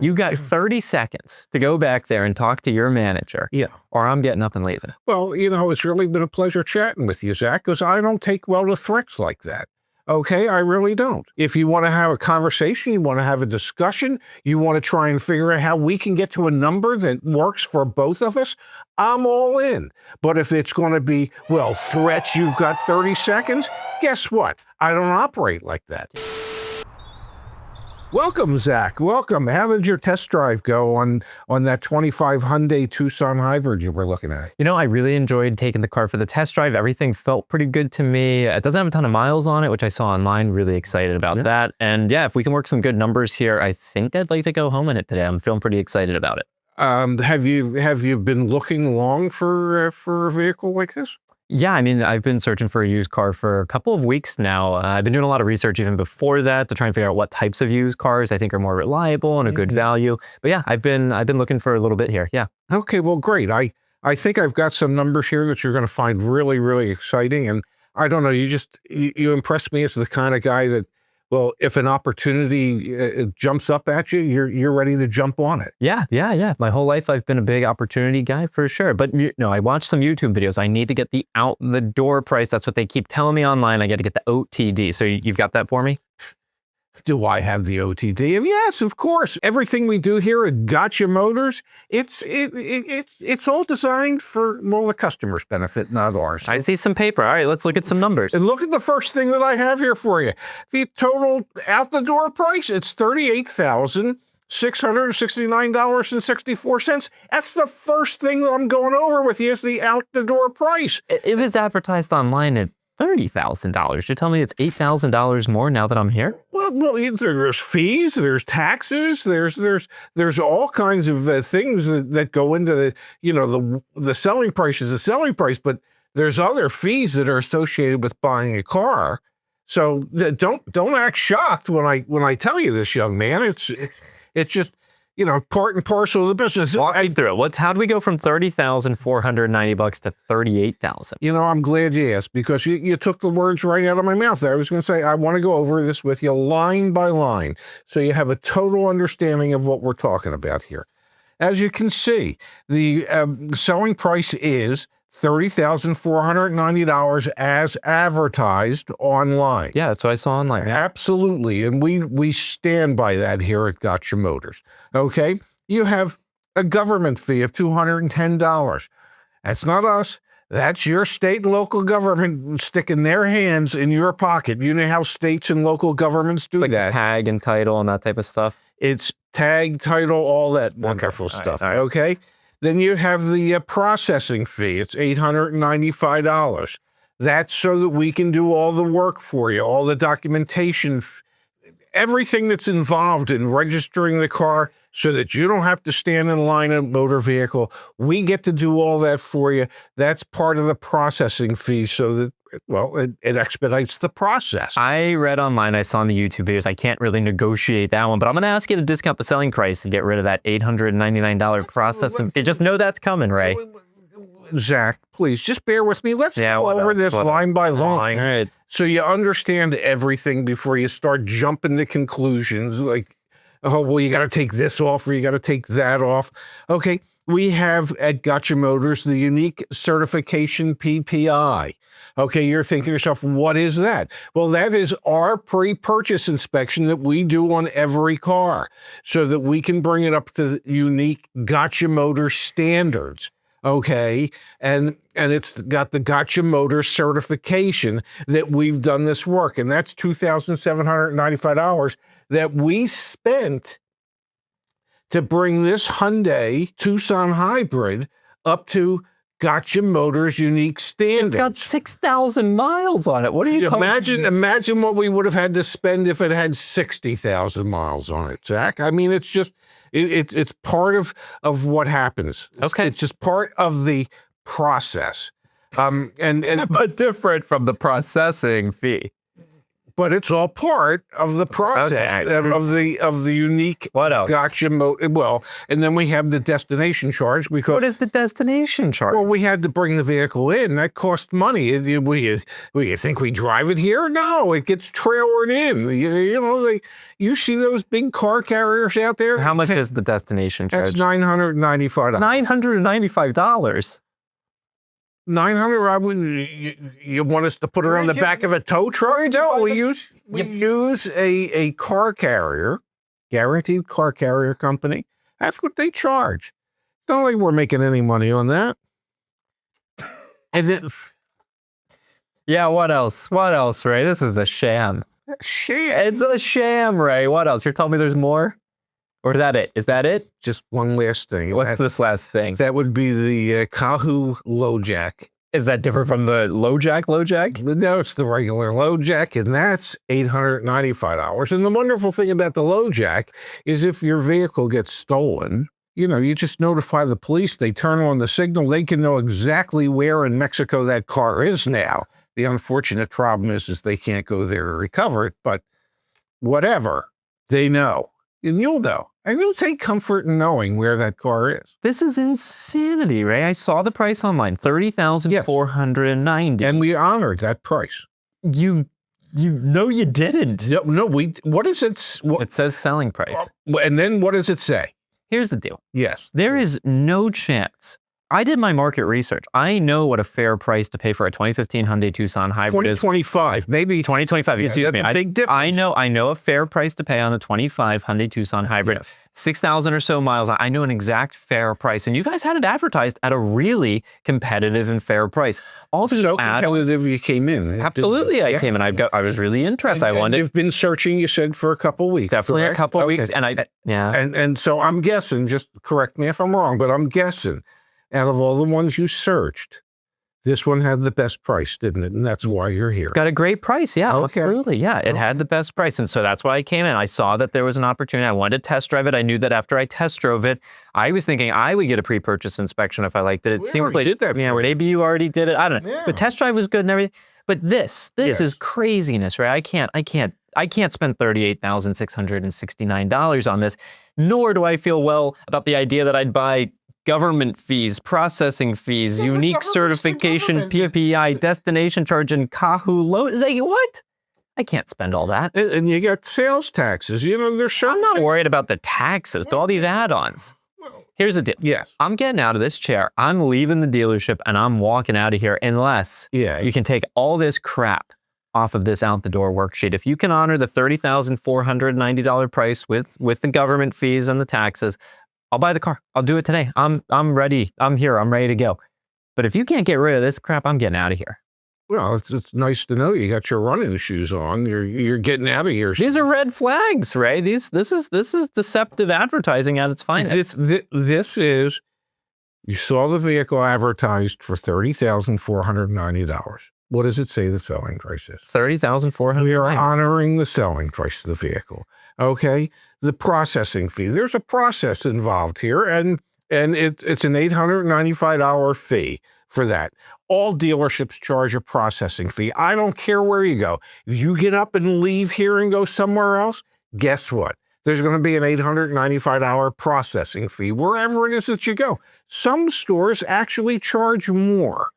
You got 30 seconds to go back there and talk to your manager. Yeah. Or I'm getting up and leaving. Well, it's really been a pleasure chatting with you, Zach, because I don't take well to threats like that. Okay, I really don't. If you want to have a conversation, you want to have a discussion, you want to try and figure out how we can get to a number that works for both of us, I'm all in. But if it's going to be, well, threats, you've got 30 seconds, guess what? I don't operate like that. Welcome, Zach. Welcome. How did your test drive go on that 25 Hyundai Tucson hybrid you were looking at? I really enjoyed taking the car for the test drive. Everything felt pretty good to me. It doesn't have a ton of miles on it, which I saw online. Really excited about that. And yeah, if we can work some good numbers here, I think I'd like to go home in it today. I'm feeling pretty excited about it. Have you been looking long for a vehicle like this? Yeah, I've been searching for a used car for a couple of weeks now. I've been doing a lot of research even before that to try and figure out what types of used cars I think are more reliable and a good value. But yeah, I've been looking for a little bit here. Yeah. Okay, well, great. I think I've got some numbers here that you're going to find really, really exciting. And I don't know, you impress me as the kind of guy that, well, if an opportunity jumps up at you, you're ready to jump on it. Yeah. My whole life, I've been a big opportunity guy for sure. But I watched some YouTube videos. I need to get the out the door price. That's what they keep telling me online. I got to get the OTD. So you've got that for me? Do I have the OTD? And yes, of course. Everything we do here at Gotcha Motors, it's all designed for, well, the customer's benefit, not ours. I see some paper. All right, let's look at some numbers. And look at the first thing that I have here for you. The total out-the-door price, it's $38,669.64. That's the first thing that I'm going over with you is the out-the-door price. It was advertised online at $30,000. You're telling me it's $8,000 more now that I'm here? Well, there's fees, there's taxes, there's all kinds of things that go into the selling price is a selling price, but there's other fees that are associated with buying a car. So don't act shocked when I tell you this, young man. It's just part and parcel of the business. Walk me through it. How do we go from $30,490 to $38,000? I'm glad you asked because you took the words right out of my mouth there. I was going to say, I want to go over this with you line by line so you have a total understanding of what we're talking about here. As you can see, the selling price is $30,490 as advertised online. Yeah, that's what I saw online. Absolutely. And we stand by that here at Gotcha Motors. Okay. You have a government fee of $210. That's not us. That's your state and local government sticking their hands in your pocket. You know how states and local governments do like that. Tag and title and that type of stuff. It's tag, title, all that wonderful stuff. All right. Okay. Then you have the processing fee. It's $895. That's so that we can do all the work for you, all the documentation, everything that's involved in registering the car so that you don't have to stand in line at a motor vehicle. We get to do all that for you. That's part of the processing fee so that, well, it expedites the process. I read online, I saw in the YouTube videos, I can't really negotiate that one, but I'm going to ask you to discount the selling price and get rid of that $899 processing fee. Just know that's coming, Ray. Zach, please, just bear with me. Let's go over this line by line so you understand everything before you start jumping to conclusions like, oh, well, you got to take this off or you got to take that off. Okay, we have at Gotcha Motors the unique certification PPI. Okay, you're thinking to yourself, what is that? Well, that is our pre-purchase inspection that we do on every car so that we can bring it up to the unique Gotcha Motors standards. Okay, and it's got the Gotcha Motors certification that we've done this work, and that's $2,795 that we spent to bring this Hyundai Tucson hybrid up to Gotcha Motors unique standards. It's got 6,000 miles on it. What are you talking? Imagine what we would have had to spend if it had 60,000 miles on it, Zach. It's just it's part of what happens. Okay, it's just part of the process. But different from the processing fee. But it's all part of the process of the unique gotcha mode. Well, and then we have the destination charge because what is the destination charge? Well, we had to bring the vehicle in. That cost money. What do you think we drive it here? No, it gets trailered in. You know, you see those big car carriers out there. How much is the destination charge? That's $995. $995. 900. You want us to put her on the back of a tow truck? No, we use a car carrier, guaranteed car carrier company. That's what they charge. Don't think we're making any money on that. Yeah. What else? What else, Ray? This is a sham. Sham. It's a sham, Ray. What else? You're telling me there's more? Or is that it? Is that it? Just one last thing. What's this last thing? That would be the Kahoo low jack. Is that different from the low jack? No, it's the regular low jack, and that's $895. And the wonderful thing about the low jack is if your vehicle gets stolen, you know, you just notify the police. They turn on the signal. They can know exactly where in Mexico that car is now. The unfortunate problem is they can't go there to recover it, but whatever, they know. And you'll know. And you'll take comfort in knowing where that car is. This is insanity, Ray. I saw the price online, $30,490. And we honored that price. No, you didn't. No, what is it? It says selling price. And then what does it say? Here's the deal. Yes. There is no chance. I did my market research. I know what a fair price to pay for a 2015 Hyundai Tucson hybrid is. 2025, maybe 2025. Excuse me. That's a big difference. I know a fair price to pay on a 25 Hyundai Tucson hybrid. Yes. 6,000 or so miles. I know an exact fair price, and you guys had it advertised at a really competitive and fair price. All of so competitive you came in. Absolutely, I came in. I was really interested. I wanted. You've been searching. You said for a couple of weeks. Definitely correct? A couple of weeks, and And so I'm guessing. Just correct me if I'm wrong, but I'm guessing. Out of all the ones you searched, this one had the best price, didn't it? And that's why you're here. Got a great price. Yeah, absolutely. Yeah, it had the best price. And so that's why I came in. I saw that there was an opportunity. I wanted to test drive it. I knew that after I test drove it, I was thinking I would get a pre-purchase inspection if I liked it. It seems like, did that maybe you already did it. I don't know. Yeah. But test drive was good and everything. But this is craziness, right? I can't spend $38,669 on this, nor do I feel well about the idea that I'd buy government fees, processing fees, unique certification, PPI, destination charge, and Kahoo load. What? I can't spend all that. And you got sales taxes. You know, there's certain I'm not worried about the taxes, all these add-ons. Here's the deal. Yes. I'm getting out of this chair. I'm leaving the dealership, and I'm walking out of here unless you can take all this crap off of this out-the-door worksheet. If you can honor the $30,490 price with the government fees and the taxes, I'll buy the car. I'll do it today. I'm ready. I'm here. I'm ready to go. But if you can't get rid of this crap, I'm getting out of here. Well, it's nice to know you got your running shoes on. You're getting out of here. These are red flags, Ray. This is deceptive advertising at its finest. This is, you saw the vehicle advertised for $30,490. What does it say the selling price is? $30,490. We are honoring the selling price of the vehicle. Okay, the processing fee. There's a process involved here, and it's an $895 fee for that. All dealerships charge a processing fee. I don't care where you go. If you get up and leave here and go somewhere else, guess what? There's going to be an $895 processing fee wherever it is that you go. Some stores actually charge more.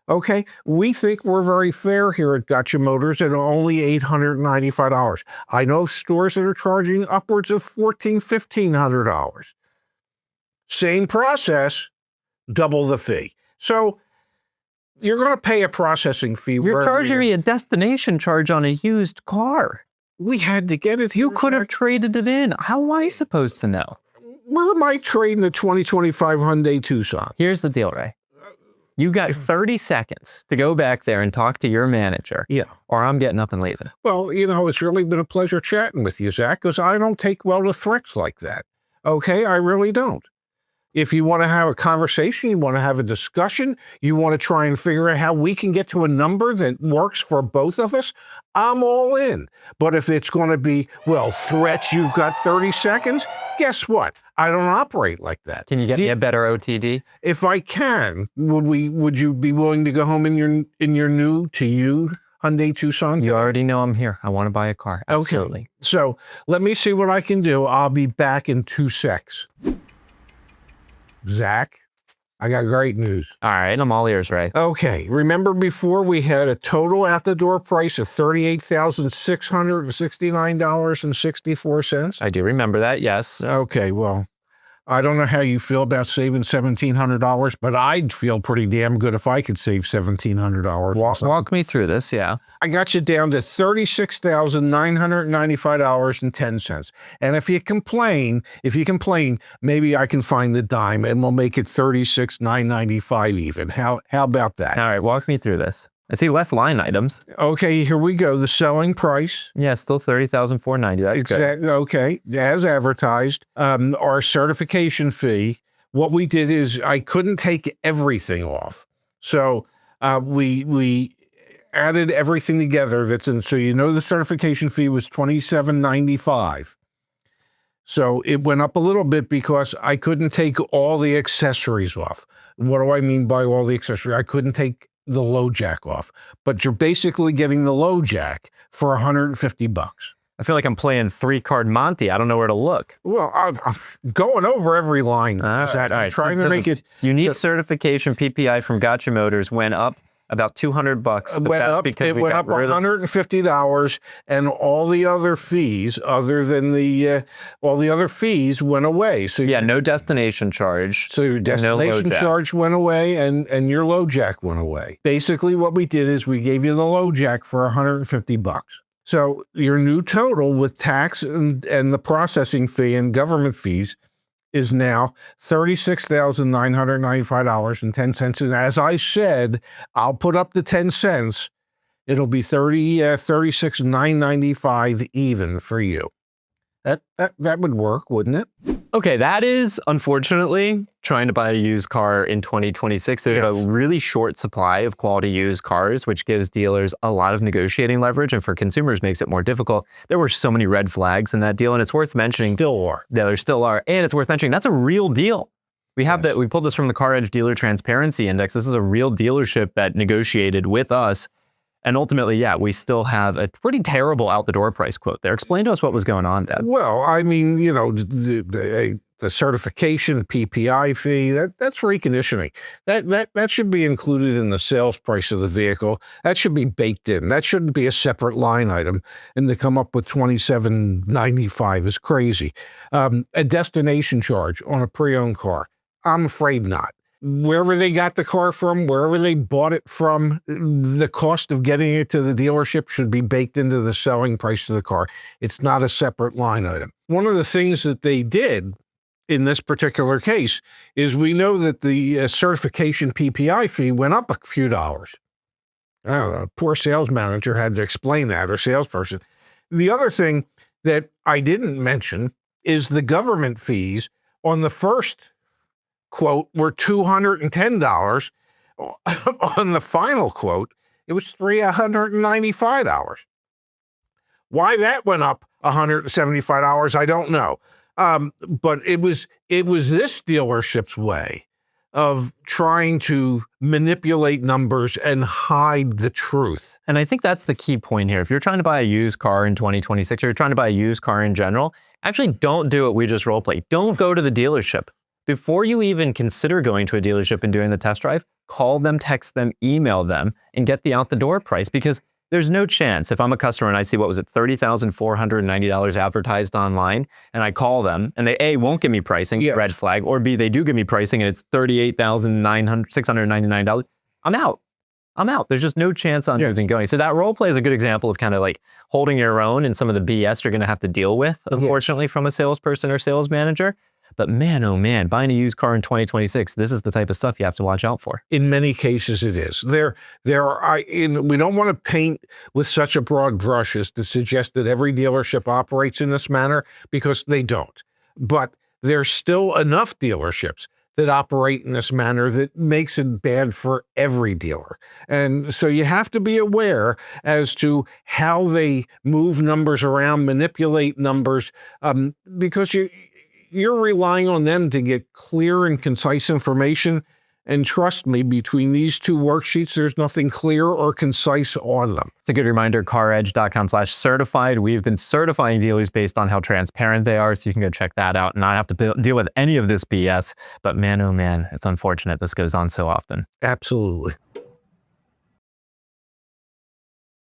Okay, we think we're very fair here at Gotcha Motors at only $895. I know stores that are charging upwards of $1,400, $1,500. Same process, double the fee. So you're going to pay a processing fee. You're charging me a destination charge on a used car. We had to get it. You could have traded it in. How am I supposed to know? Where am I trading the 2025 Hyundai Tucson? Here's the deal, Ray. You got 30 seconds to go back there and talk to your manager. Yeah. Or I'm getting up and leaving. Well, you know, it's really been a pleasure chatting with you, Zach, because I don't take well to threats like that. Okay? I really don't. If you want to have a conversation, you want to have a discussion, you want to try and figure out how we can get to a number that works for both of us, I'm all in. But if it's going to be, well, threats, you've got 30 seconds, guess what? I don't operate like that. Can you get me a better OTD? If I can, would you be willing to go home in your new to you Hyundai Tucson? You already know I'm here. I want to buy a car. Absolutely. Okay. So let me see what I can do. I'll be back in 2 secs. Zach, I got great news. All right. I'm all ears, Ray. Okay. Remember before we had a total at the door price of $38,669.64? I do remember that. Yes. Okay. Well, I don't know how you feel about saving $1,700, but I'd feel pretty damn good if I could save $1,700. Walk me through this, yeah. I got you down to $36,995.10. And if you complain, maybe I can find the dime and we'll make it $36,995 even. How about that? All right, walk me through this. I see less line items. Okay, here we go. The selling price. Yeah, still $30,490. That's good. Okay, as advertised. Our certification fee. What we did is I couldn't take everything off, so we added everything together. That's in. So the certification fee was $27.95. So it went up a little bit because I couldn't take all the accessories off. What do I mean by all the accessories? I couldn't take the low jack off, but you're basically getting the low jack for $150. I feel like I'm playing 3-card Monty. I don't know where to look. Well, I'm going over every line. All right. Trying to make it. Unique certification PPI from Gotcha Motors went up about $200. It went up $150, and all the other fees, other than all the other fees, went away. So yeah, no destination charge. So your destination charge went away, and your low jack went away. Basically, what we did is we gave you the low jack for $150. So your new total with tax and the processing fee and government fees is now $36,995.10. And as I said, I'll put up the 10 cents. It'll be $36,995 even for you. That would work, wouldn't it? Okay, that is, unfortunately, trying to buy a used car in 2026. There's a really short supply of quality used cars, which gives dealers a lot of negotiating leverage, and for consumers makes it more difficult. There were so many red flags in that deal, and it's worth mentioning. Still are. Yeah, there still are. And it's worth mentioning, that's a real deal. We have that. We pulled this from the CarEdge Dealer Transparency Index. This is a real dealership that negotiated with us. And ultimately, yeah, we still have a pretty terrible out-the-door price quote there. Explain to us what was going on, Dad. Well, I mean, the certification PPI fee, that's reconditioning. That should be included in the sales price of the vehicle. That should be baked in. That shouldn't be a separate line item. And to come up with $27.95 is crazy. A destination charge on a pre-owned car, I'm afraid not. Wherever they got the car from, wherever they bought it from, the cost of getting it to the dealership should be baked into the selling price of the car. It's not a separate line item. One of the things that they did in this particular case is we know that the certification PPI fee went up a few dollars. I don't know, poor sales manager had to explain that, or salesperson. The other thing that I didn't mention is the government fees on the first quote were $210. On the final quote, it was $395. Why that went up $175, I don't know. But it was this dealership's way of trying to manipulate numbers and hide the truth. And I think that's the key point here. If you're trying to buy a used car in 2026, or you're trying to buy a used car in general, actually don't do what we just role play. Don't go to the dealership. Before you even consider going to a dealership and doing the test drive, call them, text them, email them, and get the out-the-door price, because there's no chance if I'm a customer and I see, what was it, $30,490 advertised online, and I call them and they A, won't give me pricing, red flag, or B, they do give me pricing and it's $38,699. I'm out. There's just no chance on even going. So that role play is a good example of kind of like holding your own and some of the BS you're going to have to deal with, unfortunately, from a salesperson or sales manager. But man, oh man, buying a used car in 2026, this is the type of stuff you have to watch out for. In many cases, it is. We don't want to paint with such a broad brush as to suggest that every dealership operates in this manner, because they don't. But there's still enough dealerships that operate in this manner that makes it bad for every dealer. And so you have to be aware as to how they move numbers around, manipulate numbers, because you're relying on them to get clear and concise information. And trust me, between these two worksheets, there's nothing clear or concise on them. It's a good reminder, caredge.com/certified. We've been certifying dealers based on how transparent they are, so you can go check that out and not have to deal with any of this BS. But man, oh man, it's unfortunate this goes on so often. Absolutely.